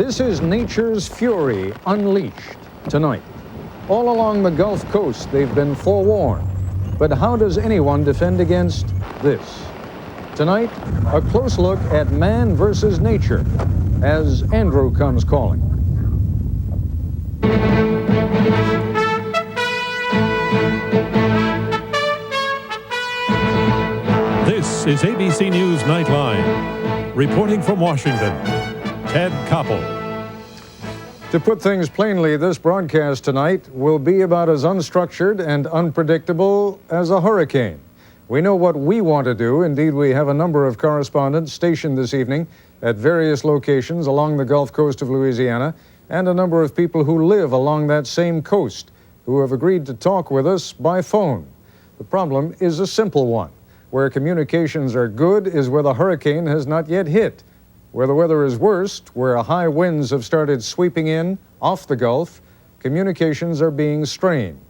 This is nature's fury unleashed tonight. All along the Gulf Coast, they've been forewarned. But how does anyone defend against this? Tonight, a close look at man versus nature as Andrew comes calling. This is ABC News Nightline. Reporting from Washington, Ted Koppel. To put things plainly, this broadcast tonight will be about as unstructured and unpredictable as a hurricane. We know what we want to do. Indeed, we have a number of correspondents stationed this evening at various locations along the Gulf Coast of Louisiana, and a number of people who live along that same coast who have agreed to talk with us by phone. The problem is a simple one. Where communications are good is where the hurricane has not yet hit. Where the weather is worst, where high winds have started sweeping in off the Gulf, communications are being strained.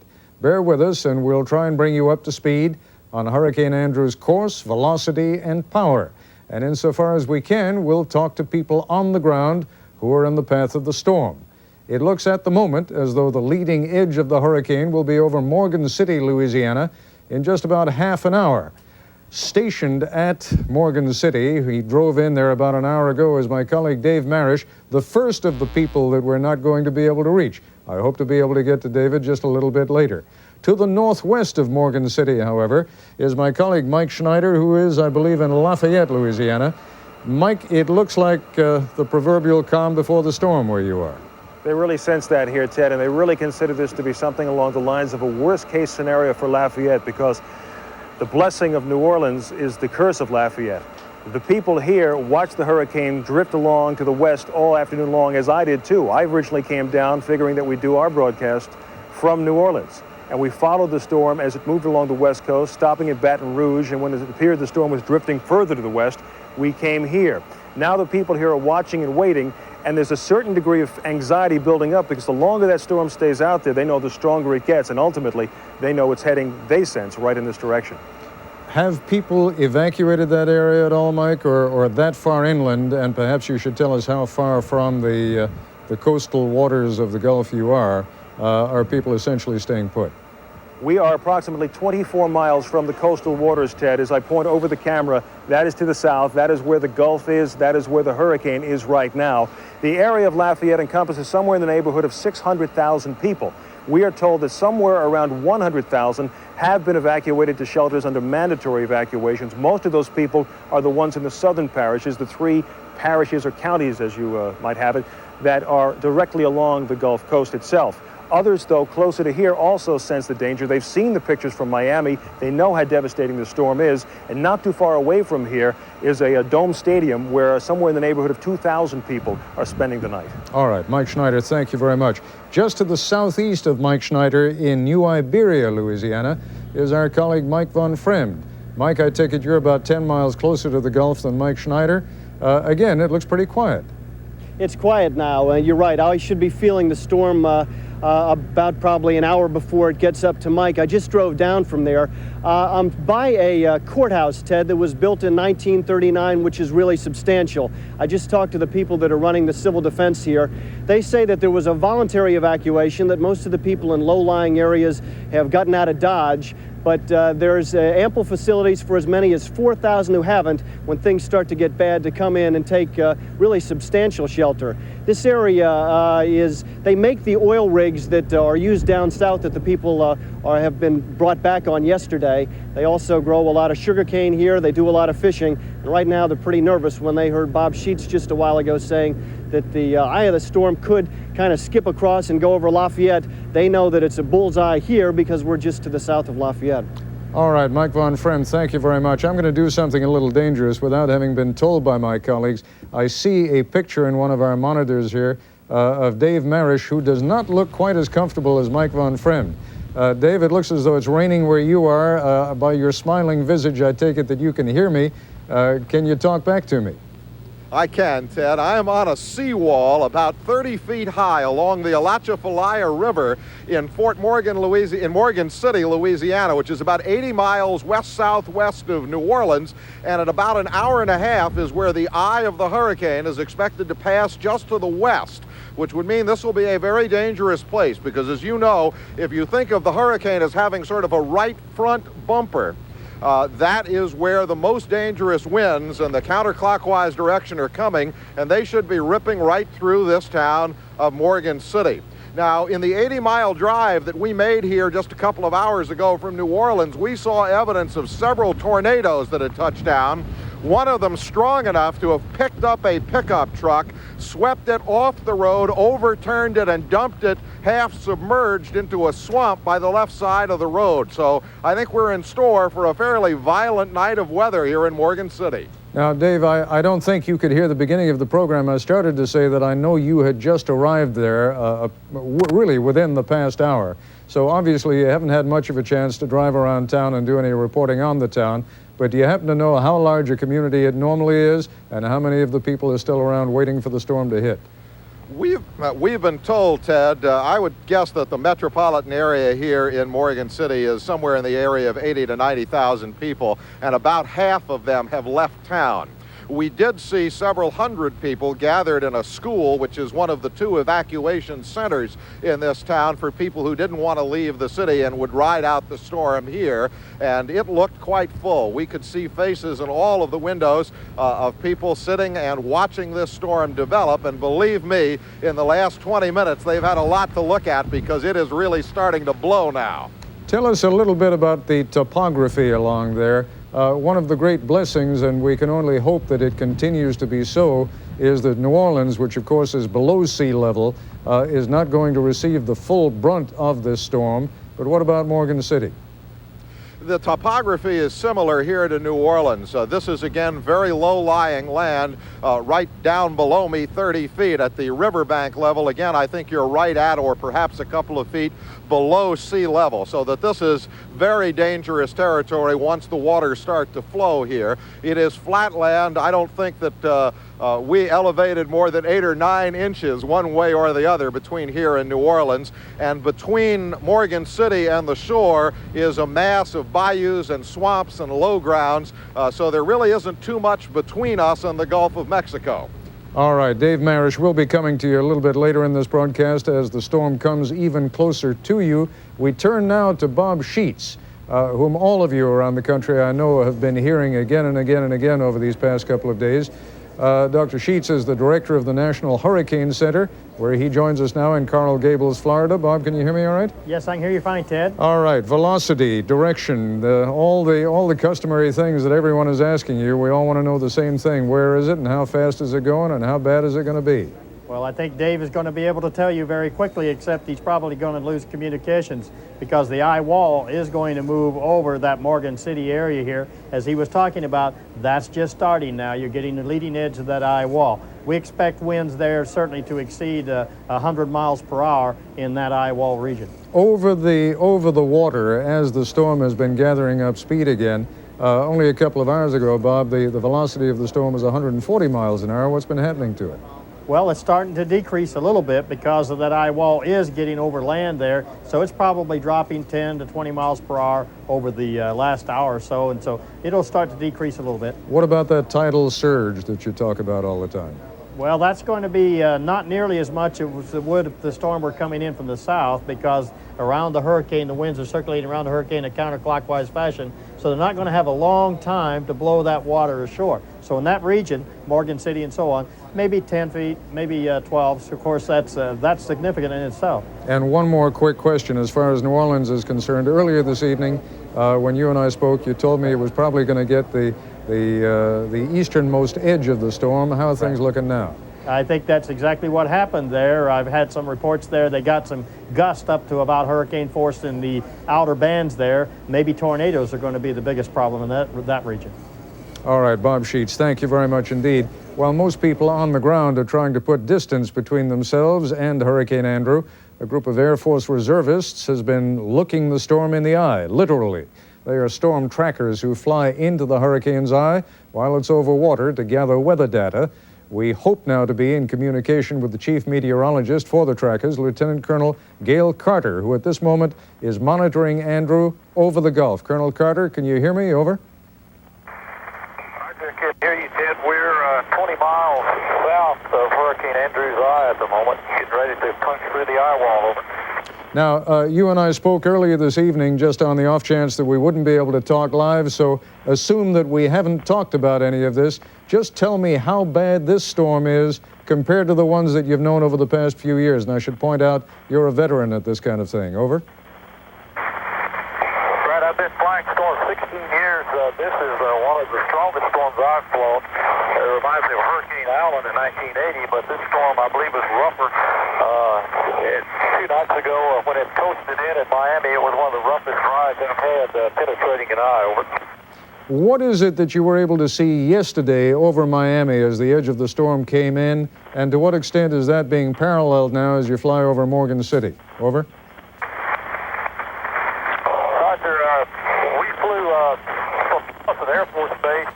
Bear with us and we'll try and bring you up to speed on Hurricane Andrew's course, velocity, and power. And insofar as we can, we'll talk to people on the ground who are in the path of the storm. It looks at the moment as though the leading edge of the hurricane will be over Morgan City, Louisiana, in just about half an hour. Stationed at Morgan City, he drove in there about an hour ago, is my colleague Dave Marish, the first of the people that we're not going to be able to reach. I hope to be able to get to David just a little bit later. To the northwest of Morgan City, however, is my colleague Mike Schneider, who is, I believe, in Lafayette, Louisiana. Mike, it looks like the proverbial calm before the storm where you are. They really sense that here, Ted, and they really consider this to be something along the lines of a worst-case scenario for Lafayette, because the blessing of New Orleans is the curse of Lafayette. The people here watched the hurricane drift along to the west all afternoon long, as I did too. I originally came down figuring that we'd do our broadcast from New Orleans. And we followed the storm as it moved along the west coast, stopping at Baton Rouge. And when it appeared the storm was drifting further to the west, we came here. Now the people here are watching and waiting, and there's a certain degree of anxiety building up, because the longer that storm stays out there, they know the stronger it gets, and ultimately they know it's heading, they sense, right in this direction. Have people evacuated that area at all, Mike, or that far inland? And perhaps you should tell us how far from the coastal waters of the Gulf you are people essentially staying put? We are approximately 24 miles from the coastal waters, Ted. As I point over the camera, that is to the south. That is where the Gulf is. That is where the hurricane is right now. The area of Lafayette encompasses somewhere in the neighborhood of 600,000 people. We are told that somewhere around 100,000 have been evacuated to shelters under mandatory evacuations. Most of those people are the ones in the southern parishes, the three parishes or counties, as you might have it, that are directly along the Gulf Coast itself. Others, though, closer to here also sense the danger. They've seen the pictures from Miami. They know how devastating the storm is. And not too far away from here is a dome stadium where somewhere in the neighborhood of 2,000 people are spending the night. All right, Mike Schneider, thank you very much. Just to the southeast of Mike Schneider in New Iberia, Louisiana, is our colleague Mike Von Fremd. Mike, I take it you're about 10 miles closer to the Gulf than Mike Schneider. Again, it looks pretty quiet. It's quiet now. You're right. I should be feeling the storm about probably an hour before it gets up to Mike. I just drove down from there. I'm by a courthouse, Ted, that was built in 1939, which is really substantial. I just talked to the people that are running the civil defense here. They say that there was a voluntary evacuation, that most of the people in low-lying areas have gotten out of Dodge, but there's ample facilities for as many as 4,000 who haven't, when things start to get bad, to come in and take really substantial shelter. This area they make the oil rigs that are used down south that the people have been brought back on yesterday. They also grow a lot of sugarcane here. They do a lot of fishing. And right now they're pretty nervous when they heard Bob Sheets just a while ago saying that the eye of the storm could kind of skip across and go over Lafayette. They know that it's a bullseye here because we're just to the south of Lafayette. All right, Mike Von Fremd, thank you very much. I'm going to do something a little dangerous without having been told by my colleagues. I see a picture in one of our monitors here of Dave Marish, who does not look quite as comfortable as Mike Von Fremd. Dave, it looks as though it's raining where you are. By your smiling visage, I take it that you can hear me. Can you talk back to me? I can, Ted. I am on a seawall about 30 feet high along the Atchafalaya River in Morgan City, Louisiana, which is about 80 miles west-southwest of New Orleans. And at about an hour and a half is where the eye of the hurricane is expected to pass just to the west, which would mean this will be a very dangerous place because, as you know, if you think of the hurricane as having sort of a right front bumper, that is where the most dangerous winds in the counterclockwise direction are coming, and they should be ripping right through this town of Morgan City. Now, in the 80-mile drive that we made here just a couple of hours ago from New Orleans, we saw evidence of several tornadoes that had touched down. One of them strong enough to have picked up a pickup truck, swept it off the road, overturned it, and dumped it half submerged into a swamp by the left side of the road. So I think we're in store for a fairly violent night of weather here in Morgan City. Now, Dave, I don't think you could hear the beginning of the program. I started to say that I know you had just arrived there really within the past hour. So obviously you haven't had much of a chance to drive around town and do any reporting on the town. But do you happen to know how large a community it normally is and how many of the people are still around waiting for the storm to hit? We've been told, Ted, I would guess that the metropolitan area here in Morgan City is somewhere in the area of 80 to 90,000 people, and about half of them have left town. We did see several hundred people gathered in a school, which is one of the 2 evacuation centers in this town for people who didn't want to leave the city and would ride out the storm here, and it looked quite full. We could see faces in all of the windows of people sitting and watching this storm develop, and believe me, in the last 20 minutes they've had a lot to look at because it is really starting to blow now. Tell us a little bit about the topography along there. One of the great blessings, and we can only hope that it continues to be so, is that New Orleans, which of course is below sea level, is not going to receive the full brunt of this storm. But what about Morgan City? The topography is similar here to New Orleans. This is, again, very low-lying land right down below me, 30 feet at the riverbank level. Again, I think you're right at or perhaps a couple of feet below sea level, so that this is very dangerous territory once the waters start to flow here. It is flat land. I don't think that we elevated more than 8 or 9 inches one way or the other between here and New Orleans, and between Morgan City and the shore is a mass of bayous and swamps and low grounds, so there really isn't too much between us and the Gulf of Mexico. All right, Dave Marish, we'll be coming to you a little bit later in this broadcast as the storm comes even closer to you. We turn now to Bob Sheets, whom all of you around the country I know have been hearing again and again and again over these past couple of days. Dr. Sheets is the director of the National Hurricane Center, where he joins us now in Coral Gables, Florida. Bob, can you hear me all right? Yes, I can hear you fine, Ted. All right, velocity, direction, all the customary things that everyone is asking you. We all want to know the same thing. Where is it and how fast is it going and how bad is it going to be? Well, I think Dave is going to be able to tell you very quickly, except he's probably going to lose communications because the eye wall is going to move over that Morgan City area here. As he was talking about, that's just starting now. You're getting the leading edge of that eye wall. We expect winds there certainly to exceed 100 miles per hour in that eye wall region. Over the water, as the storm has been gathering up speed again, only a couple of hours ago, Bob, the velocity of the storm was 140 miles an hour. What's been happening to it? Well, it's starting to decrease a little bit because of that eye wall is getting over land there. So it's probably dropping 10 to 20 miles per hour over the last hour or so. And so it'll start to decrease a little bit. What about that tidal surge that you talk about all the time? Well, that's going to be not nearly as much as it would if the storm were coming in from the south, because around the hurricane, the winds are circulating around the hurricane in a counterclockwise fashion. So they're not going to have a long time to blow that water ashore. So in that region, Morgan City and so on, maybe 10 feet, maybe 12. So of course, that's significant in itself. And one more quick question as far as New Orleans is concerned. Earlier this evening, when you and I spoke, you told me it was probably going to get the easternmost edge of the storm. How are things looking now? I think that's exactly what happened there. I've had some reports there. They got some gusts up to about hurricane force in the outer bands there. Maybe tornadoes are going to be the biggest problem in that region. All right, Bob Sheets, thank you very much indeed. While most people on the ground are trying to put distance between themselves and Hurricane Andrew, a group of Air Force reservists has been looking the storm in the eye, literally. They are storm trackers who fly into the hurricane's eye while it's over water to gather weather data. We hope now to be in communication with the chief meteorologist for the trackers, Lieutenant Colonel Gail Carter, who at this moment is monitoring Andrew over the Gulf. Colonel Carter, can you hear me? Over. I can hear you, Ted. We're 20 miles south of Hurricane Andrew's eye at the moment, getting ready to punch through the eye wall. Over. Now, you and I spoke earlier this evening just on the off chance that we wouldn't be able to talk live, so assume that we haven't talked about any of this. Just tell me how bad this storm is compared to the ones that you've known over the past few years. And I should point out, you're a veteran at this kind of thing. Over. Right, I've been flying storms 16 years. This is one of the strongest storms I've flown. It reminds me of Hurricane Allen in 1980, but this storm, I believe, is rougher. 2 nights ago, when it coasted in at Miami, it was one of the roughest rides I've had penetrating an eye. Over. What is it that you were able to see yesterday over Miami as the edge of the storm came in, and to what extent is that being paralleled now as you fly over Morgan City? Over. Roger, we flew from Boston Air Force Base.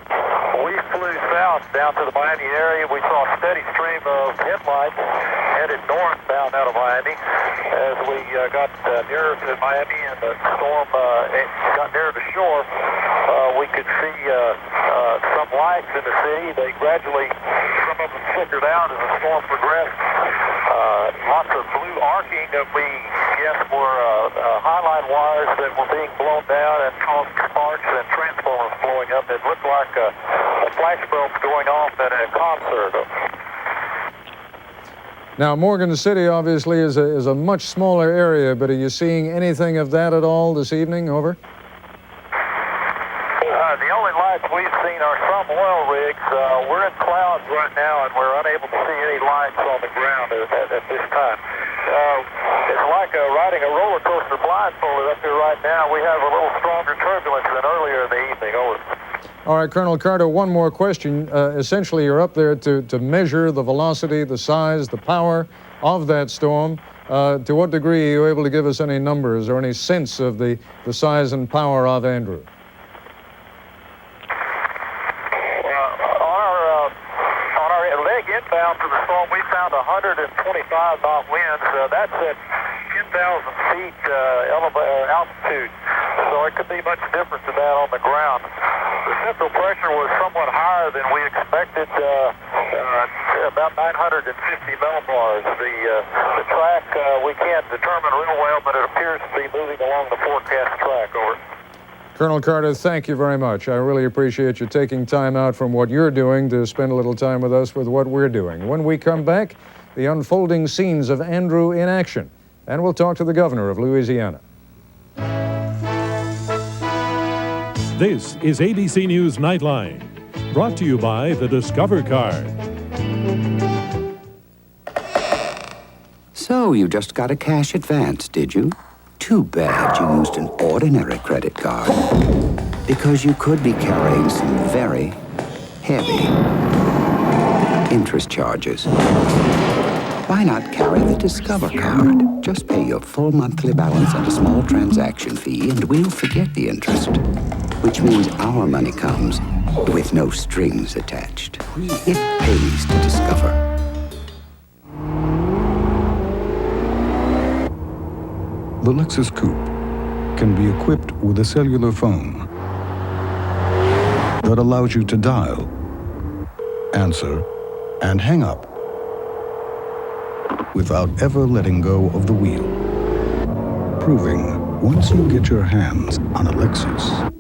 We flew south down to the Miami area. We saw a steady stream of headlights headed northbound out of Miami. As we got nearer to Miami and the storm got nearer to shore, we could see some lights in the city. They gradually, some of them flickered out as the storm progressed. Lots of blue arcing that we guess were highline wires that were being blown down and caused sparks and transformers blowing up. It looked like a flash bulb going off at a concert. Now, Morgan City obviously is a much smaller area, but are you seeing anything of that at all this evening? Over. The only lights we've seen are some oil rigs. We're in clouds right now, and we're unable to see any lights on the ground at this time. It's like riding a roller coaster blindfolded up here right now. We have a little stronger turbulence than earlier in the evening. Over. All right, Colonel Carter, one more question. Essentially, you're up there to measure the velocity, the size, the power of that storm. To what degree are you able to give us any numbers or any sense of the size and power of Andrew? On our leg inbound for the storm, we found 125 knot winds. That's at 10,000 feet altitude. So it could be much different than that on the ground. The central pressure was somewhat higher than we expected, about 950 millibars. The track we can't determine real well, but it appears to be moving along the forecast track. Over. Colonel Carter, thank you very much. I really appreciate you taking time out from what you're doing to spend a little time with us with what we're doing. When we come back, the unfolding scenes of Andrew in action, and we'll talk to the governor of Louisiana. This is ABC News Nightline, brought to you by the Discover Card. So you just got a cash advance, did you? Too bad you used an ordinary credit card, because you could be carrying some very heavy interest charges. Why not carry the Discover Card? Just pay your full monthly balance and a small transaction fee, and we'll forget the interest, which means our money comes with no strings attached. It pays to Discover. The Lexus Coupe can be equipped with a cellular phone that allows you to dial, answer, and hang up without ever letting go of the wheel, proving once you get your hands on a Lexus,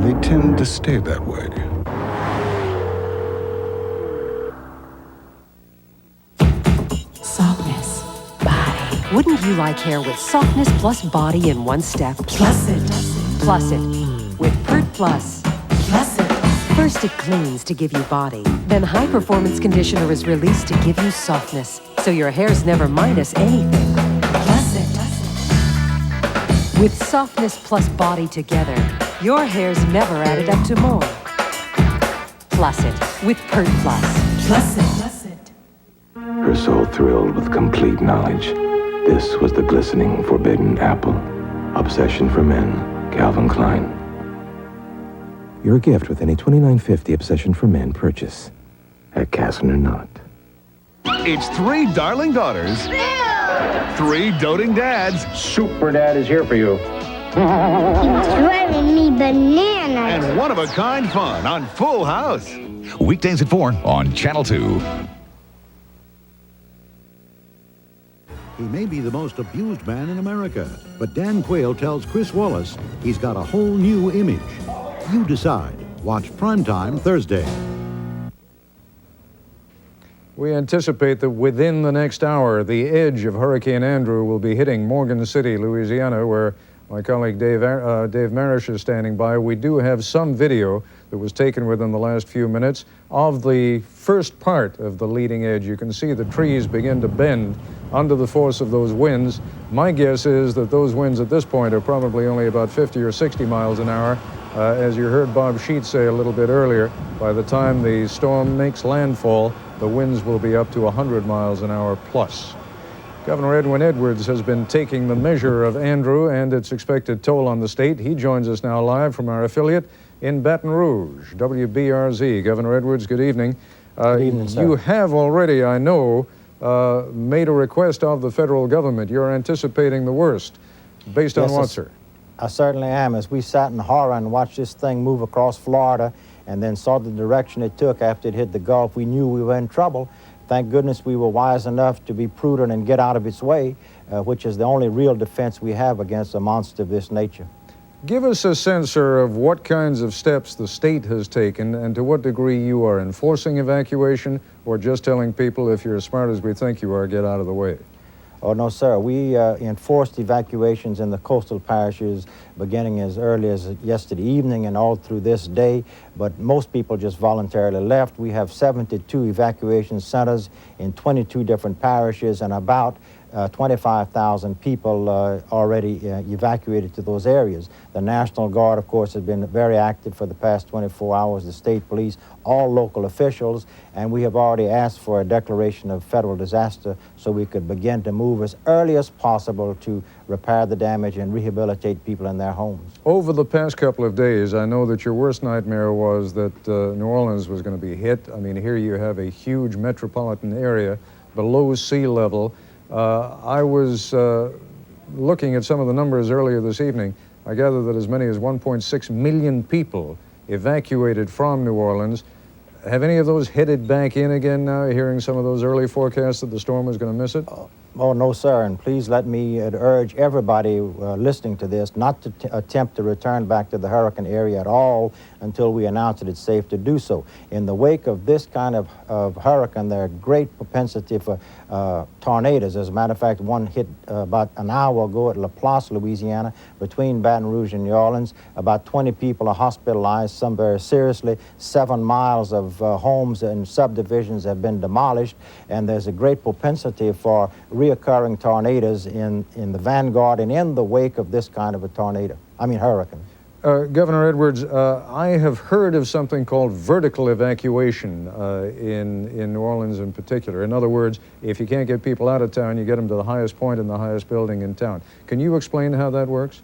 they tend to stay that way. Softness, body. Wouldn't you like hair with softness plus body in one step? Plus it. Plus it. With Pert Plus. Plus it. First it cleans to give you body. Then high performance conditioner is released to give you softness. So your hair's never minus anything. Plus it. With softness plus body together, your hair's never added up to more. Plus it. With Pert Plus. Plus it. Her soul thrilled with complete knowledge. This was the glistening, forbidden apple. Obsession for Men, Calvin Klein. Your gift with any $29.50 Obsession for Men purchase. at Cassiner Knot. It's 3 darling daughters, 3 doting dads, Super Dad is here for you. He's driving me bananas. and one-of-a-kind fun on Full House. Weekdays at 4 on Channel 2. He may be the most abused man in America, but Dan Quayle tells Chris Wallace he's got a whole new image. You decide. Watch Primetime Thursday. We anticipate that within the next hour, the edge of Hurricane Andrew will be hitting Morgan City, Louisiana, where my colleague Dave Marish is standing by. We do have some video that was taken within the last few minutes of the first part of the leading edge. You can see the trees begin to bend under the force of those winds. My guess is that those winds at this point are probably only about 50 or 60 miles an hour. As you heard Bob Sheets say a little bit earlier, by the time the storm makes landfall, the winds will be up to 100 miles an hour plus. Governor Edwin Edwards has been taking the measure of Andrew and its expected toll on the state. He joins us now live from our affiliate in Baton Rouge, WBRZ. Governor Edwards, good evening. Good evening, sir. You have already, I know, made a request of the federal government. You're anticipating the worst. Based on what, sir? I certainly am. As we sat in horror and watched this thing move across Florida and then saw the direction it took after it hit the Gulf, we knew we were in trouble. Thank goodness we were wise enough to be prudent and get out of its way, which is the only real defense we have against a monster of this nature. Give us a sense, sir, of what kinds of steps the state has taken and to what degree you are enforcing evacuation or just telling people, if you're as smart as we think you are, get out of the way. Oh, no, sir. We enforced evacuations in the coastal parishes beginning as early as yesterday evening and all through this day, but most people just voluntarily left. We have 72 evacuation centers in 22 different parishes and about 25,000 people already evacuated to those areas. The National Guard, of course, has been very active for the past 24 hours, the state police, all local officials, and we have already asked for a declaration of federal disaster so we could begin to move as early as possible to repair the damage and rehabilitate people in their homes. Over the past couple of days, I know that your worst nightmare was that New Orleans was going to be hit. I mean, here you have a huge metropolitan area below sea level. I was looking at some of the numbers earlier this evening. I gather that as many as 1.6 million people evacuated from New Orleans. Have any of those headed back in again now, hearing some of those early forecasts that the storm was going to miss it? Oh, no, sir, and please let me urge everybody listening to this not to attempt to return back to the hurricane area at all until we announce that it's safe to do so. In the wake of this kind of hurricane, there are great propensity for tornadoes. As a matter of fact, one hit about an hour ago at La Place, Louisiana, between Baton Rouge and New Orleans. About 20 people are hospitalized, some very seriously. 7 miles of homes and subdivisions have been demolished, and there's a great propensity for reoccurring tornadoes in the vanguard and in the wake of this kind of a hurricane. Governor Edwards, I have heard of something called vertical evacuation in New Orleans in particular. In other words, if you can't get people out of town, you get them to the highest point in the highest building in town. Can you explain how that works?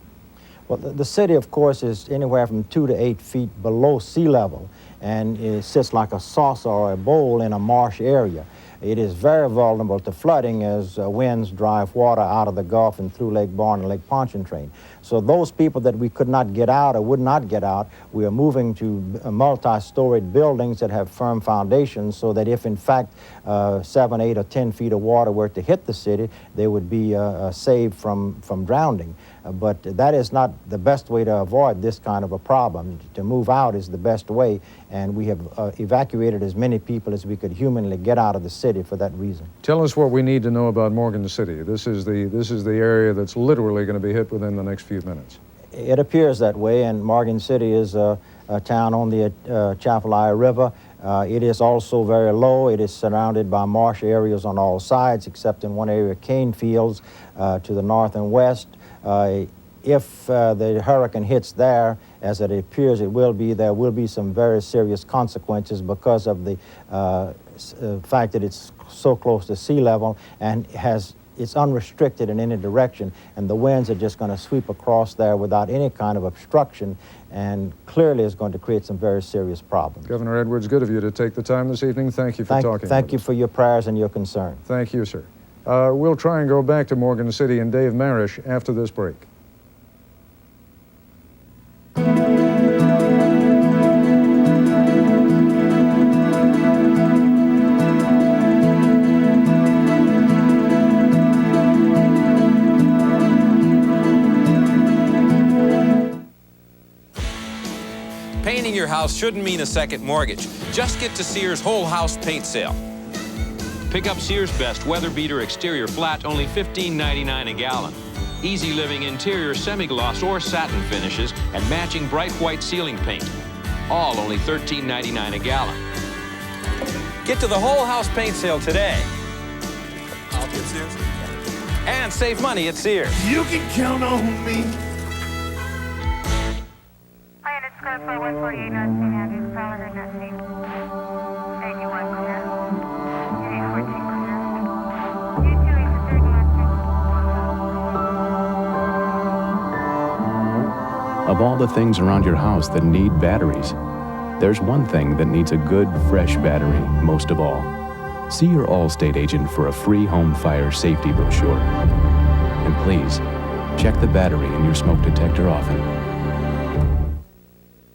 Well, the city, of course, is anywhere from 2 to 8 feet below sea level, and it sits like a saucer or a bowl in a marsh area. It is very vulnerable to flooding as winds drive water out of the Gulf and through Lake Borgne and Lake Pontchartrain. So those people that we could not get out or would not get out, we are moving to multi-storied buildings that have firm foundations so that if in fact 7, 8, or 10 feet of water were to hit the city, they would be saved from drowning. But that is not the best way to avoid this kind of a problem. To move out is the best way, and we have evacuated as many people as we could humanly get out of the city for that reason. Tell us what we need to know about Morgan City. This is the area that's literally going to be hit within the next few minutes. It appears that way, and Morgan City is a town on the Chapelaya River. It is also very low. It is surrounded by marsh areas on all sides, except in one area, cane fields to the north and west. If the hurricane hits there, as it appears it will be, there will be some very serious consequences because of the fact that it's so close to sea level and has it's unrestricted in any direction, and the winds are just going to sweep across there without any kind of obstruction, and clearly is going to create some very serious problems. Governor Edwards, good of you to take the time this evening. Thank you for talking. Thank you for your prayers and your concern. Thank you, sir. We'll try and go back to Morgan City and Dave Marish after this break. Painting your house shouldn't mean a second mortgage. Just get to Sears Whole House Paint Sale. Pick up Sears Best Weather Beater Exterior Flat, only $15.99 a gallon. Easy Living Interior Semi-Gloss or Satin finishes and matching bright white ceiling paint. All only $13.99 a gallon. Get to the Whole House Paint Sale today. I'll get Sears. And save money at Sears. You can count on me. Code for 148, not seen Andrews, Prowler, not seen. 81 clear. 814 clear. U2 is the third Of all the things around your house that need batteries, there's one thing that needs a good, fresh battery most of all. See your Allstate agent for a free home fire safety brochure. And please, check the battery in your smoke detector often.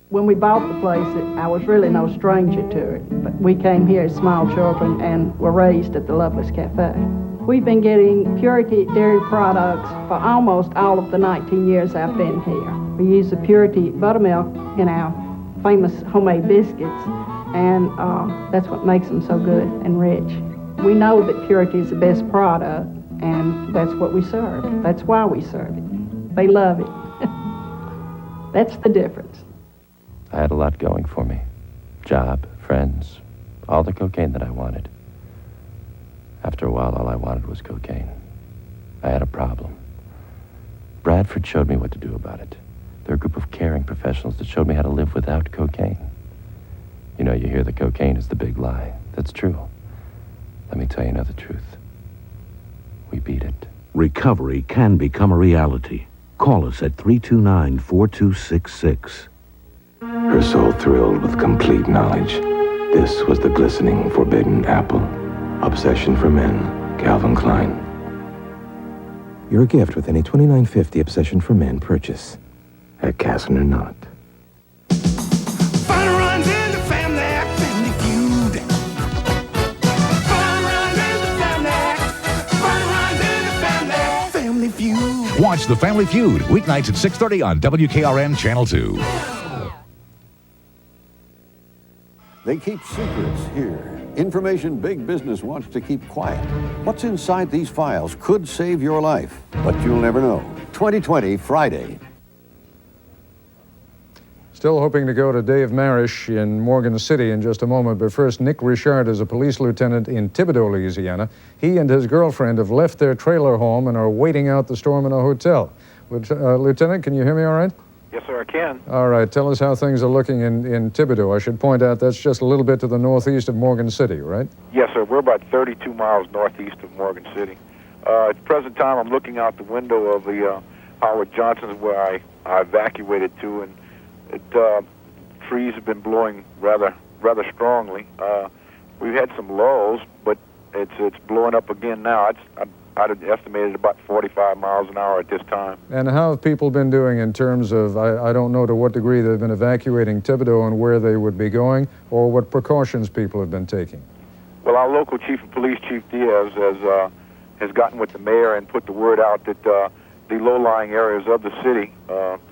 When we bought the place, I was really no stranger to it, but we came here as small children and were raised at the Loveless Cafe. We've been getting Purity dairy products for almost all of the 19 years I've been here. We use the Purity buttermilk in our famous homemade biscuits, and that's what makes them so good and rich. We know that Purity is the best product, and that's what we serve. That's why we serve it. They love it. That's the difference. I had a lot going for me. Job, friends, all the cocaine that I wanted. After a while, all I wanted was cocaine. I had a problem. Bradford showed me what to do about it. They're a group of caring professionals that showed me how to live without cocaine. You know, you hear that cocaine is the big lie. That's true. Let me tell you another truth. We beat it. Recovery can become a reality. Call us at 329-4266. Her soul thrilled with complete knowledge. This was the glistening, forbidden apple. Obsession for Men, Calvin Klein. Your gift with any $29.50 Obsession for Men purchase. At Casson or not. Fun runs in the family, Family Feud. Fun runs in the family. Fun runs in the family, Family Feud. Watch The Family Feud, weeknights at 6:30 on WKRN Channel 2. They keep secrets here. Information big business wants to keep quiet. What's inside these files could save your life, but you'll never know. 2020, Friday. Still hoping to go to Dave Marish in Morgan City in just a moment, but first, Nick Richard is a police lieutenant in Thibodaux, Louisiana. He and his girlfriend have left their trailer home and are waiting out the storm in a hotel. Lieutenant, can you hear me all right? Yes, sir, I can. All right, tell us how things are looking in Thibodaux. I should point out that's just a little bit to the northeast of Morgan City, right? Yes, sir. We're about 32 miles northeast of Morgan City. At the present time, I'm looking out the window of the Howard Johnson's where I evacuated to, and trees have been blowing rather strongly. We've had some lulls, but it's blowing up again now. I'd have estimated about 45 miles an hour at this time. And how have people been doing in terms of, I don't know to what degree they've been evacuating Thibodaux and where they would be going, or what precautions people have been taking? Well, our local chief of police, Chief Diaz, has gotten with the mayor and put the word out that the low-lying areas of the city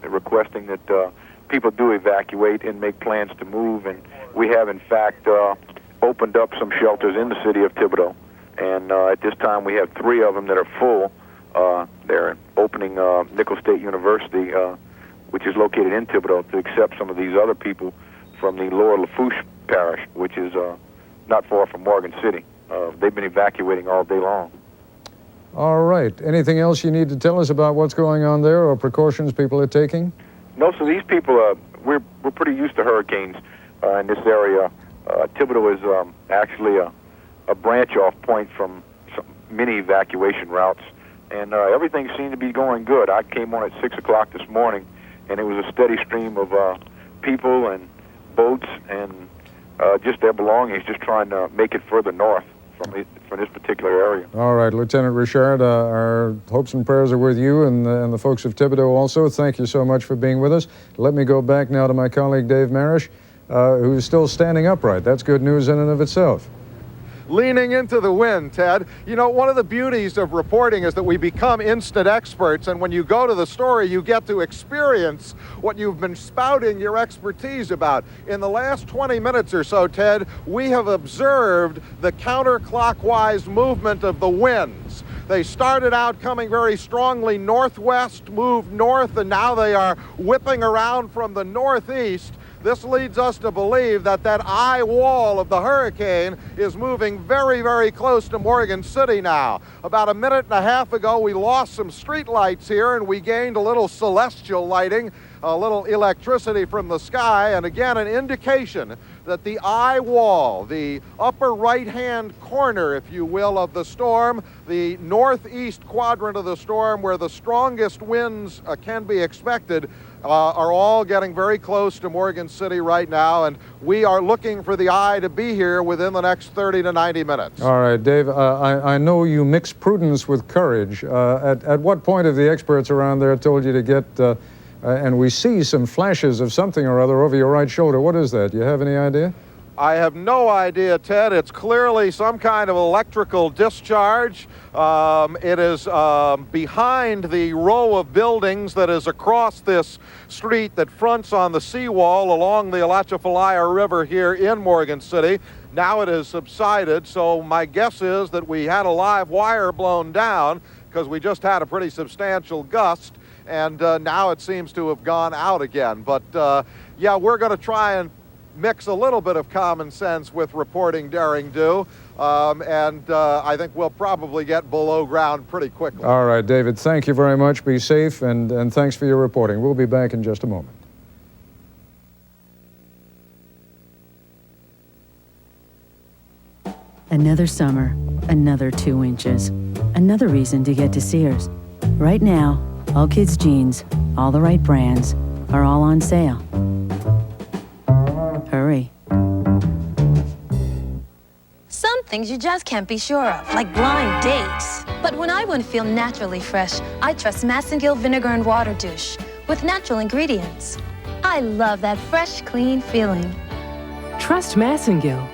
requesting that people do evacuate and make plans to move. And we have, in fact, opened up some shelters in the city of Thibodaux. And at this time, we have 3 of them that are full. They're opening Nicholls State University, which is located in Thibodaux, to accept some of these other people from the lower Lafourche Parish, which is not far from Morgan City. They've been evacuating all day long. All right. Anything else you need to tell us about what's going on there or precautions people are taking? No, so these people, we're pretty used to hurricanes in this area. Thibodaux is actually a branch-off point from many evacuation routes, and everything seemed to be going good. I came on at 6 o'clock this morning, and it was a steady stream of people and boats and just their belongings, just trying to make it further north from this particular area. All right, Lieutenant Richard, our hopes and prayers are with you and the folks of Thibodaux also. Thank you so much for being with us. Let me go back now to my colleague Dave Marish, who's still standing upright. That's good news in and of itself. Leaning into the wind, Ted. You know, one of the beauties of reporting is that we become instant experts, and when you go to the story, you get to experience what you've been spouting your expertise about. In the last 20 minutes or so, Ted, we have observed the counterclockwise movement of the winds. They started out coming very strongly northwest, moved north, and now they are whipping around from the northeast. This leads us to believe that that eye wall of the hurricane is moving very, very close to Morgan City now. About a minute and a half ago, we lost some street lights here, and we gained a little celestial lighting, a little electricity from the sky, and again, an indication that the eye wall, the upper right-hand corner, if you will, of the storm, the northeast quadrant of the storm where the strongest winds can be expected, are all getting very close to Morgan City right now, and we are looking for the eye to be here within the next 30 to 90 minutes. All right, Dave, I know you mix prudence with courage. At what point have the experts around there told you to get, and we see some flashes of something or other over your right shoulder. What is that? Do you have any idea? I have no idea, Ted. It's clearly some kind of electrical discharge. It is behind the row of buildings that is across this street that fronts on the seawall along the Alachifalaya River here in Morgan City. Now it has subsided, so my guess is that we had a live wire blown down because we just had a pretty substantial gust, and now it seems to have gone out again. But yeah, we're going to try and mix a little bit of common sense with reporting daring do, and I think we'll probably get below ground pretty quickly. All right, David, thank you very much. Be safe, and thanks for your reporting. We'll be back in just a moment. Another summer, another 2 inches. Another reason to get to Sears. Right now, all kids' jeans, all the right brands, are all on sale. Hurry. Some things you just can't be sure of, like blind dates. But when I want to feel naturally fresh, I trust Massengill Vinegar and Water Douche with natural ingredients. I love that fresh, clean feeling. Trust Massengill.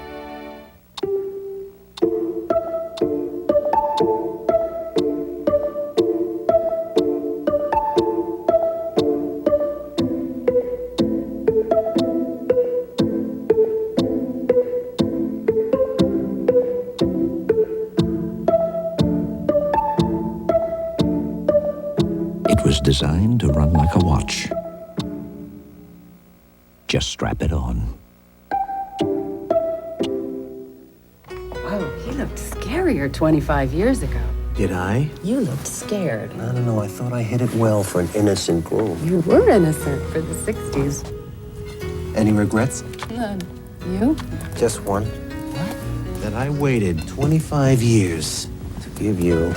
Was designed to run like a watch. Just strap it on. Whoa, he looked scarier 25 years ago. Did I? You looked scared. I don't know. I thought I hit it well for an innocent groom. You were innocent for the 60s. Any regrets? None. You? Just one. What? That I waited 25 years to give you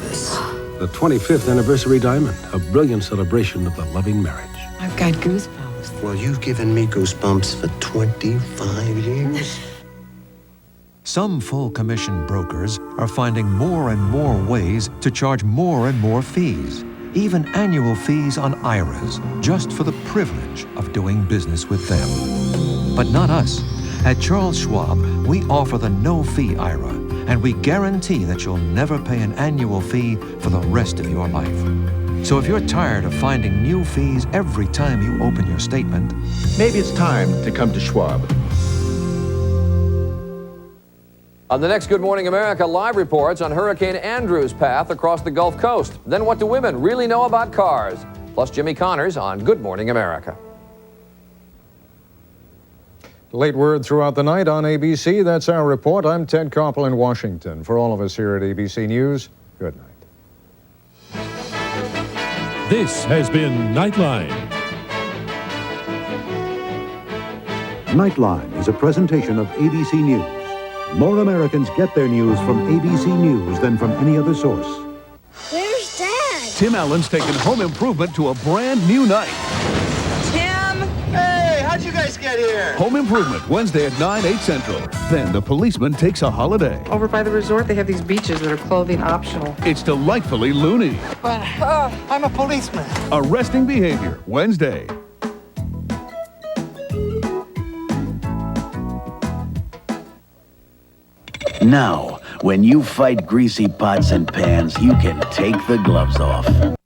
this. The 25th anniversary diamond, a brilliant celebration of the loving marriage. I've got goosebumps. Well, you've given me goosebumps for 25 years. Some full commission brokers are finding more and more ways to charge more and more fees, even annual fees on IRAs, just for the privilege of doing business with them. But not us. At Charles Schwab, we offer the no-fee IRA, and we guarantee that you'll never pay an annual fee for the rest of your life. So if you're tired of finding new fees every time you open your statement, maybe it's time to come to Schwab. On the next Good Morning America, live reports on Hurricane Andrew's path across the Gulf Coast. Then what do women really know about cars? Plus Jimmy Connors on Good Morning America. Late word throughout the night on ABC. That's our report. I'm Ted Koppel in Washington. For all of us here at ABC News, good night. This has been Nightline. Nightline is a presentation of ABC News. More Americans get their news from ABC News than from any other source. Where's Dad? Tim Allen's taken home improvement to a brand new night. Tim! Hey, how'd you guys get here? Home Improvement, Wednesday at 9, 8 Central. Then the policeman takes a holiday. Over by the resort, they have these beaches that are clothing optional. It's delightfully loony. But I'm a policeman. Arresting behavior, Wednesday. Now, when you fight greasy pots and pans, you can take the gloves off.